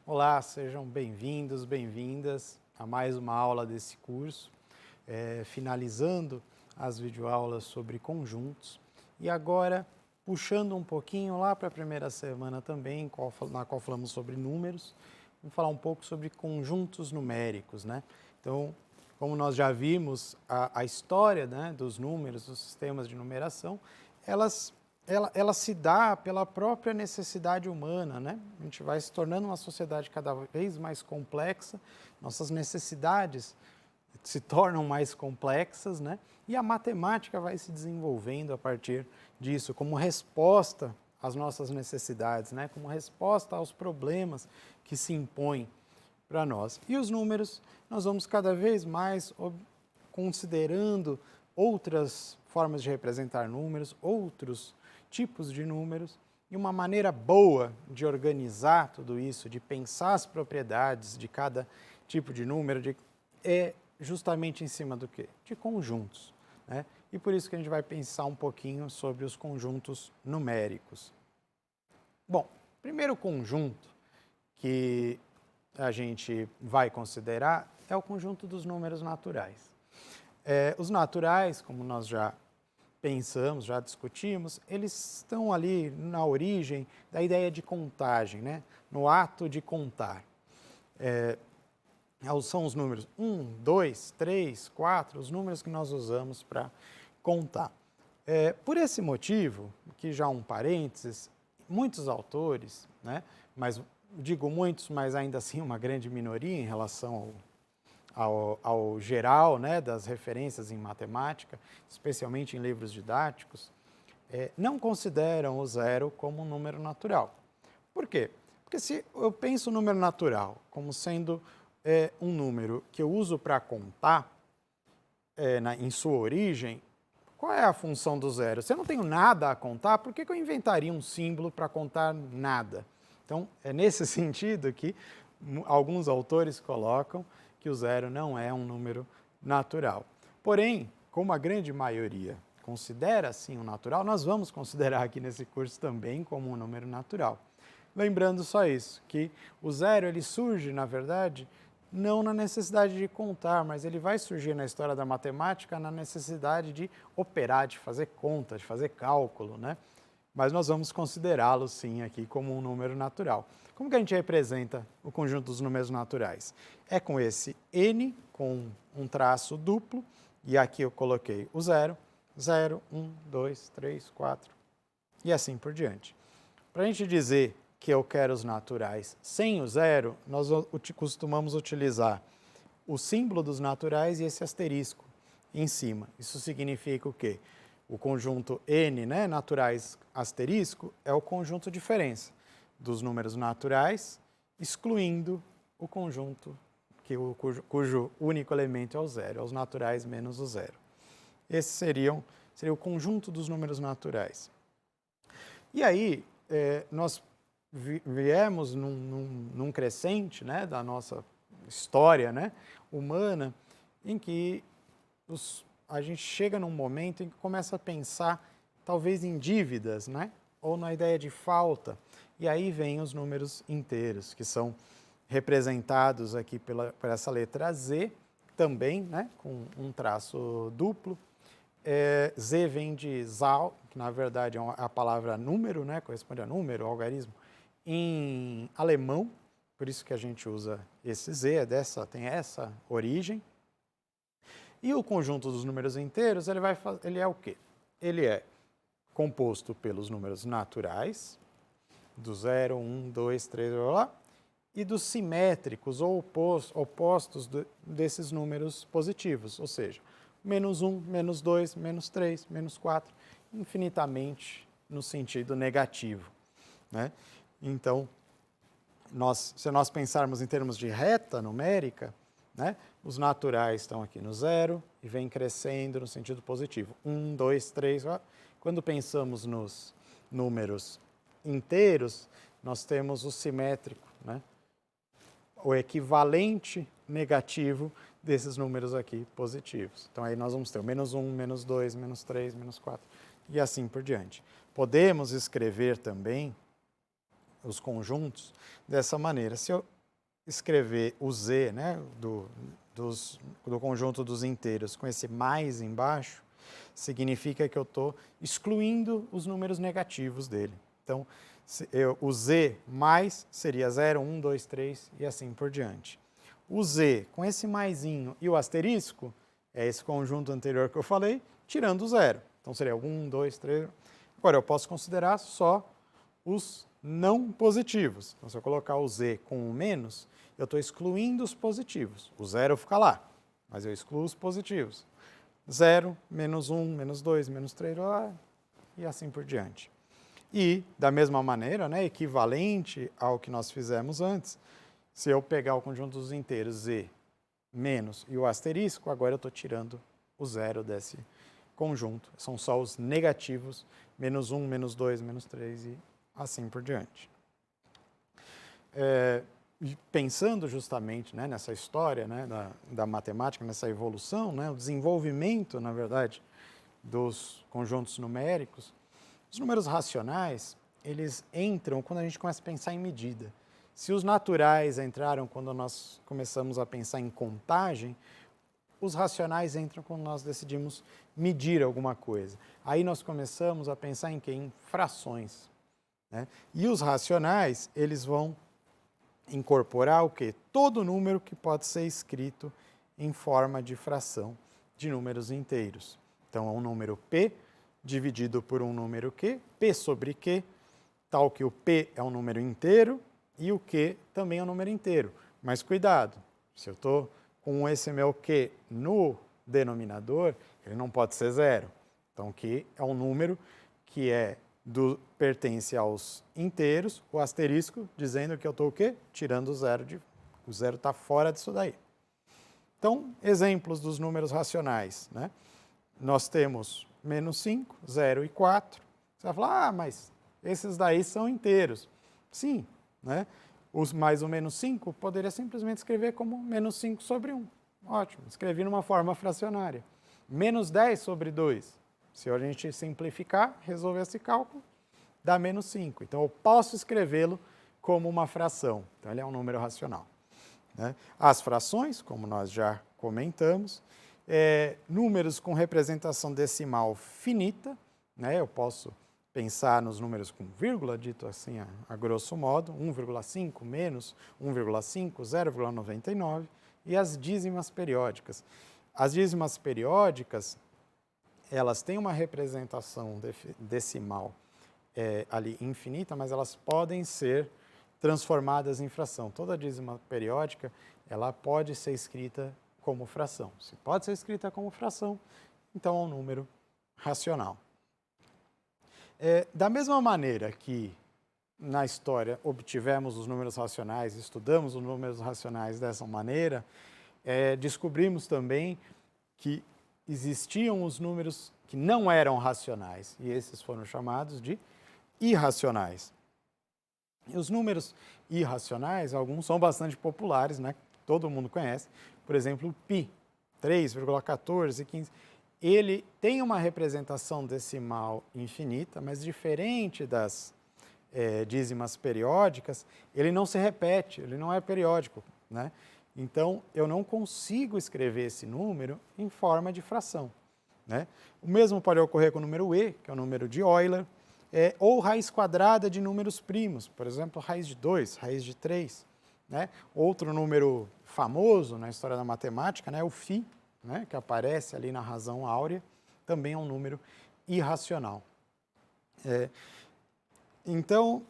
Olá, sejam bem-vindos, bem-vindas a mais uma aula desse curso, finalizando as videoaulas sobre conjuntos e agora puxando um pouquinho lá para a primeira semana também, na qual falamos sobre números, vamos falar um pouco sobre conjuntos numéricos, né? Então, como nós já vimos, a história, né, dos números, dos sistemas de numeração, ela se dá pela própria necessidade humana, né? A gente vai se tornando uma sociedade cada vez mais complexa, nossas necessidades se tornam mais complexas, né? E a matemática vai se desenvolvendo a partir disso, como resposta às nossas necessidades, né? Como resposta aos problemas que se impõem para nós. E os números, nós vamos cada vez mais considerando outras formas de representar números, outros tipos de números, e uma maneira boa de organizar tudo isso, de pensar as propriedades de cada tipo de número, é justamente em cima do quê? De conjuntos, né? E por isso que a gente vai pensar um pouquinho sobre os conjuntos numéricos. Bom, primeiro conjunto que a gente vai considerar é o conjunto dos números naturais. Os naturais, como nós já pensamos, já discutimos, eles estão ali na origem da ideia de contagem, né? No ato de contar. São os números 1, 2, 3, 4, os números que nós usamos para contar. Por esse motivo, que já um parênteses, muitos autores, né, mas digo muitos, mas ainda assim uma grande minoria em relação ao geral, né, das referências em matemática, especialmente em livros didáticos, não consideram o zero como um número natural. Por quê? Porque se eu penso o número natural como sendo um número que eu uso para contar, em sua origem, qual é a função do zero? Se eu não tenho nada a contar, por que eu inventaria um símbolo para contar nada? Então, é nesse sentido que alguns autores colocam que o zero não é um número natural. Porém, como a grande maioria considera assim um natural, nós vamos considerar aqui nesse curso também como um número natural. Lembrando só isso, que o zero ele surge, na verdade, não na necessidade de contar, mas ele vai surgir na história da matemática na necessidade de operar, de fazer conta, de fazer cálculo, né? Mas nós vamos considerá-lo sim aqui como um número natural. Como que a gente representa o conjunto dos números naturais? É com esse n, com um traço duplo, e aqui eu coloquei o 0, 0, 1, 2, 3, 4, e assim por diante. Para a gente dizer que eu quero os naturais sem o zero, nós costumamos utilizar o símbolo dos naturais e esse asterisco em cima. Isso significa o quê? O conjunto n, né, naturais asterisco, é o conjunto diferença dos números naturais, excluindo o conjunto cujo único elemento é o zero, é os naturais menos o zero. Esse seria o conjunto dos números naturais. E aí, nós viemos num crescente, né, da nossa história, né, humana, em que a gente chega num momento em que começa a pensar talvez em dívidas, né, ou na ideia de falta, e aí vem os números inteiros, que são representados aqui por essa letra Z, também, né, com um traço duplo. Z vem de Zahl, que na verdade é a palavra número, né, corresponde a número, algarismo, em alemão, por isso que a gente usa esse Z, tem essa origem. E o conjunto dos números inteiros, ele é o quê? Ele é composto pelos números naturais, do 0, 1, 2, 3, blá, blá, e dos simétricos ou opostos desses números positivos, ou seja, menos 1, menos 2, menos 3, menos 4, infinitamente no sentido negativo, né? Então, se nós pensarmos em termos de reta numérica, né, os naturais estão aqui no 0 e vem crescendo no sentido positivo. 1, 2, 3. Quando pensamos nos números inteiros, nós temos o simétrico, né, o equivalente negativo desses números aqui positivos. Então, aí nós vamos ter o -1, -2, -3, -4 e assim por diante. Podemos escrever também os conjuntos dessa maneira. Se eu escrever o z, né, do conjunto dos inteiros com esse mais embaixo, significa que eu estou excluindo os números negativos dele. Então, o z mais seria 0, 1, 2, 3 e assim por diante. O z com esse maisinho e o asterisco é esse conjunto anterior que eu falei, tirando o zero. Então, seria 1, 2, 3. Agora, eu posso considerar só os não positivos. Então, se eu colocar o z com o menos, eu estou excluindo os positivos. O zero fica lá, mas eu excluo os positivos. 0, -1, -2, -3, e assim por diante. E, da mesma maneira, né, equivalente ao que nós fizemos antes, se eu pegar o conjunto dos inteiros z menos e o asterisco, agora eu estou tirando o zero desse conjunto. São só os negativos, -1, -2, -3 e assim por diante. E pensando justamente, né, nessa história, né, da matemática, nessa evolução, né, o desenvolvimento, na verdade, dos conjuntos numéricos, os números racionais, eles entram quando a gente começa a pensar em medida. Se os naturais entraram quando nós começamos a pensar em contagem, os racionais entram quando nós decidimos medir alguma coisa. Aí nós começamos a pensar em quê? Em frações, né? E os racionais, eles vão incorporar o quê? Todo número que pode ser escrito em forma de fração de números inteiros. Então, é um número p dividido por um número q, p sobre q, tal que o p é um número inteiro e o q também é um número inteiro. Mas cuidado, se eu estou com esse meu q no denominador, ele não pode ser zero. Então, q é um número que pertence aos inteiros, o asterisco dizendo que eu estou o quê? Tirando o zero. O zero está fora disso daí. Então, exemplos dos números racionais, né? Nós temos -5, 0 e 4. Você vai falar, mas esses daí são inteiros. Sim, né? Mais o -5 poderia simplesmente escrever como -5 sobre 1. Ótimo, escrevi numa forma fracionária. -10 sobre 2. Se a gente simplificar, resolver esse cálculo, dá -5. Então, eu posso escrevê-lo como uma fração. Então, ele é um número racional, né? As frações, como nós já comentamos, números com representação decimal finita, né? Eu posso pensar nos números com vírgula, dito assim a grosso modo, 1,5, menos 1,5, 0,99, e as dízimas periódicas. As dízimas periódicas, elas têm uma representação decimal ali infinita, mas elas podem ser transformadas em fração. Toda dízima periódica, ela pode ser escrita como fração. Se pode ser escrita como fração, então é um número racional. Da mesma maneira que na história obtivemos os números racionais, estudamos os números racionais dessa maneira, descobrimos também que existiam os números que não eram racionais, e esses foram chamados de irracionais. E os números irracionais, alguns são bastante populares, né? Todo mundo conhece. Por exemplo, o π, 3,1415. Ele tem uma representação decimal infinita, mas diferente das dízimas periódicas, ele não se repete, ele não é periódico, né? Então, eu não consigo escrever esse número em forma de fração, né? O mesmo pode ocorrer com o número e, que é o número de Euler, ou raiz quadrada de números primos, por exemplo, raiz de 2, raiz de 3. Né? Outro número famoso na história da matemática, né, o φ, né, que aparece ali na razão áurea, também é um número irracional. Então,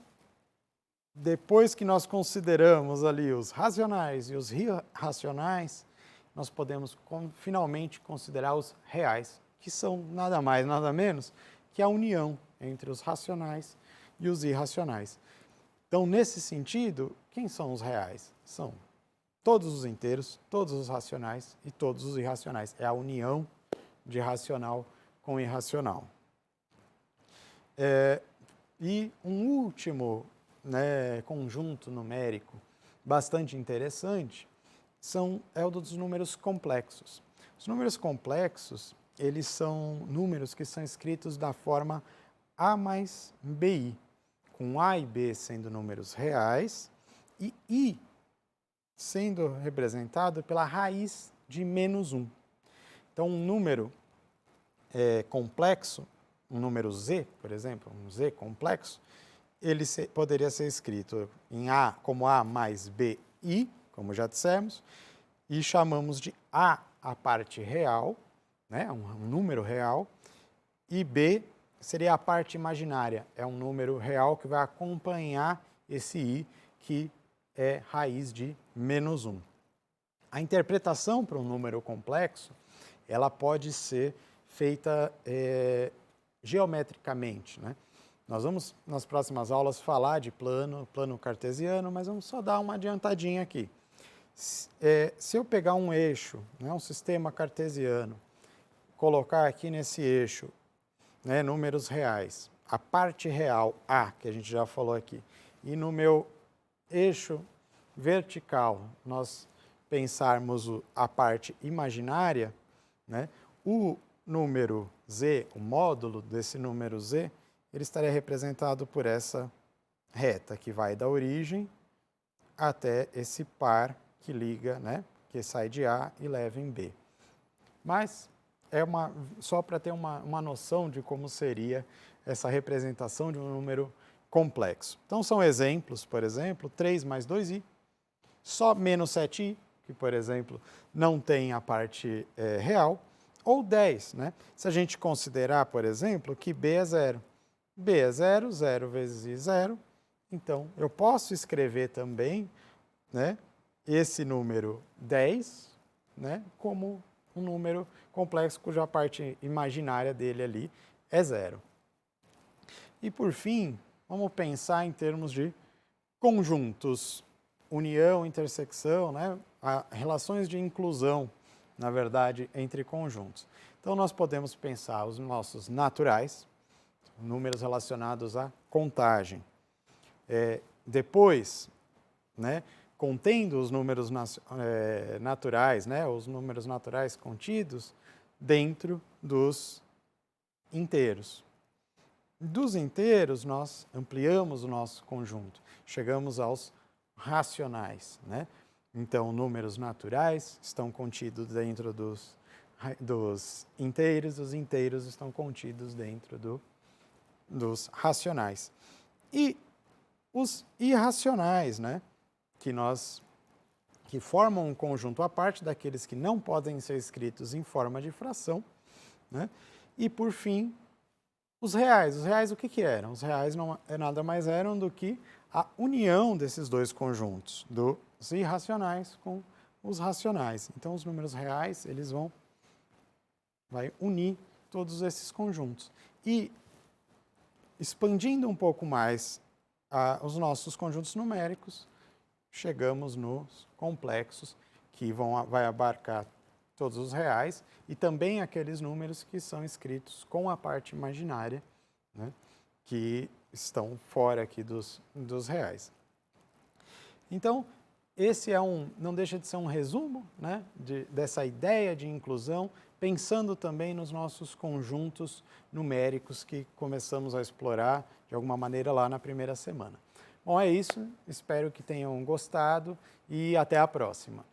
depois que nós consideramos ali os racionais e os irracionais, nós podemos finalmente considerar os reais, que são nada mais, nada menos que a união entre os racionais e os irracionais. Então, nesse sentido, quem são os reais? São todos os inteiros, todos os racionais e todos os irracionais. É a união de racional com irracional. E um último, né, conjunto numérico bastante interessante é o dos números complexos. Os números complexos, eles são números que são escritos da forma A mais BI, com A e B sendo números reais e I sendo representado pela raiz de -1. Então, um número complexo, um número Z, por exemplo, um Z complexo, ele poderia ser escrito em A como A mais BI, como já dissemos, e chamamos de A a parte real, né, um número real, e B seria a parte imaginária, é um número real que vai acompanhar esse I, que é raiz de -1. A interpretação para um número complexo, ela pode ser feita geometricamente, né? Nós vamos, nas próximas aulas, falar de plano cartesiano, mas vamos só dar uma adiantadinha aqui. Se eu pegar um eixo, né, um sistema cartesiano, colocar aqui nesse eixo, né, números reais, a parte real A, que a gente já falou aqui, e no meu eixo vertical nós pensarmos a parte imaginária, né, o número Z, o módulo desse número Z, ele estaria representado por essa reta que vai da origem até esse par que liga, né, que sai de A e leva em B. Mas só para ter uma noção de como seria essa representação de um número complexo. Então, são exemplos, por exemplo, 3 mais 2i, só menos 7i, que, por exemplo, não tem a parte real, ou 10, né? Se a gente considerar, por exemplo, que b é 0. b é 0, 0 vezes i, 0. Então, eu posso escrever também, né, esse número 10, né, como um número complexo cuja parte imaginária dele ali é 0. E, por fim, vamos pensar em termos de conjuntos, união, intersecção, né, relações de inclusão, na verdade, entre conjuntos. Então, nós podemos pensar os nossos naturais, números relacionados à contagem. Depois, né, contendo os números naturais, né, os números naturais contidos dentro dos inteiros. Dos inteiros, nós ampliamos o nosso conjunto, chegamos aos racionais, né? Então, números naturais estão contidos dentro dos inteiros, os inteiros estão contidos dentro dos racionais. E os irracionais, né, que formam um conjunto à parte daqueles que não podem ser escritos em forma de fração, né? E, por fim, os reais. Os reais o que eram? Os reais nada mais eram do que a união desses dois conjuntos, dos irracionais com os racionais. Então, os números reais, eles vai unir todos esses conjuntos. E, expandindo um pouco mais os nossos conjuntos numéricos, chegamos nos complexos, que vai abarcar todos os reais e também aqueles números que são escritos com a parte imaginária, né, que estão fora aqui dos reais. Então, esse não deixa de ser um resumo, né, dessa ideia de inclusão, pensando também nos nossos conjuntos numéricos que começamos a explorar de alguma maneira lá na primeira semana. Bom, é isso. Espero que tenham gostado e até a próxima.